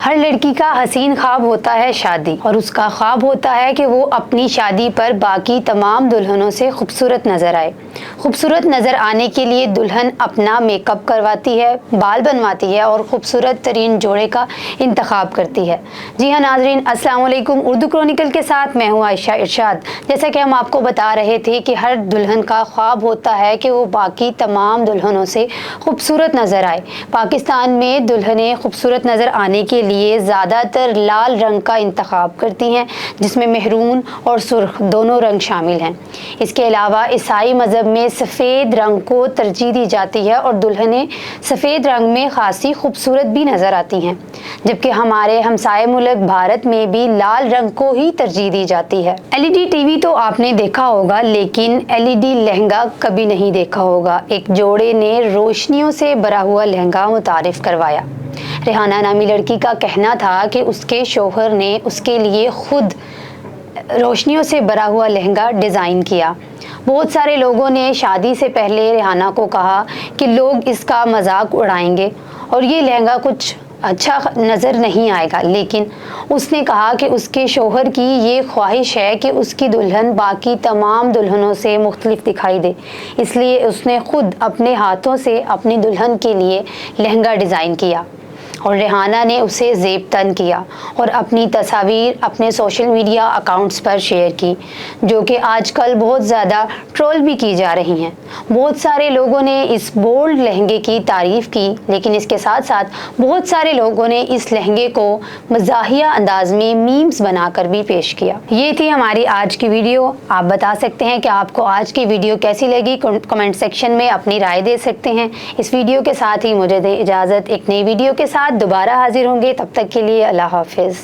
ہر لڑکی کا حسین خواب ہوتا ہے شادی، اور اس کا خواب ہوتا ہے کہ وہ اپنی شادی پر باقی تمام دلہنوں سے خوبصورت نظر آئے۔ خوبصورت نظر آنے کے لیے دلہن اپنا میک اپ کرواتی ہے، بال بنواتی ہے اور خوبصورت ترین جوڑے کا انتخاب کرتی ہے۔ جی ہاں ناظرین، السلام علیکم۔ اردو کرونیکل کے ساتھ میں ہوں عائشہ ارشاد۔ جیسا کہ ہم آپ کو بتا رہے تھے کہ ہر دلہن کا خواب ہوتا ہے کہ وہ باقی تمام دلہنوں سے خوبصورت نظر آئے۔ پاکستان میں دلہنیں خوبصورت نظر آنے کے لیے زیادہ تر لال رنگ کا انتخاب کرتی ہیں، جس میں مہرون اور سرخ دونوں رنگ شامل ہیں۔ اس کے علاوہ عیسائی مذہب میں سفید رنگ کو ترجیح دی جاتی ہے اور دلہنیں سفید رنگ میں خاصی خوبصورت بھی نظر آتی ہیں، جبکہ ہمارے ہمسائے ملک بھارت میں بھی لال رنگ کو ہی ترجیح دی جاتی ہے۔ LED ٹی وی تو آپ نے دیکھا ہوگا، لیکن LED لہنگا کبھی نہیں دیکھا ہوگا۔ ایک جوڑے نے روشنیوں سے بھرا ہوا لہنگا متعارف کروایا۔ ریحانہ نامی لڑکی کا کہنا تھا کہ اس کے شوہر نے اس کے لیے خود روشنیوں سے بھرا ہوا لہنگا ڈیزائن کیا۔ بہت سارے لوگوں نے شادی سے پہلے ریحانہ کو کہا کہ لوگ اس کا مذاق اڑائیں گے اور یہ لہنگا کچھ اچھا نظر نہیں آئے گا، لیکن اس نے کہا کہ اس کے شوہر کی یہ خواہش ہے کہ اس کی دلہن باقی تمام دلہنوں سے مختلف دکھائی دے، اس لیے اس نے خود اپنے ہاتھوں سے اپنی دلہن کے لیے لہنگا ڈیزائن کیا اور ریحانہ نے اسے زیب تن کیا اور اپنی تصاویر اپنے سوشل میڈیا اکاؤنٹس پر شیئر کی، جو کہ آج کل بہت زیادہ ٹرول بھی کی جا رہی ہیں۔ بہت سارے لوگوں نے اس بولڈ لہنگے کی تعریف کی، لیکن اس کے ساتھ ساتھ بہت سارے لوگوں نے اس لہنگے کو مزاحیہ انداز میں میمز بنا کر بھی پیش کیا۔ یہ تھی ہماری آج کی ویڈیو۔ آپ بتا سکتے ہیں کہ آپ کو آج کی ویڈیو کیسی لگی، کمنٹ سیکشن میں اپنی رائے دے سکتے ہیں۔ اس ویڈیو کے ساتھ ہی مجھے دیں اجازت، ایک نئی ویڈیو کے ساتھ دوبارہ حاضر ہوں گے۔ تب تک کے لیے اللہ حافظ۔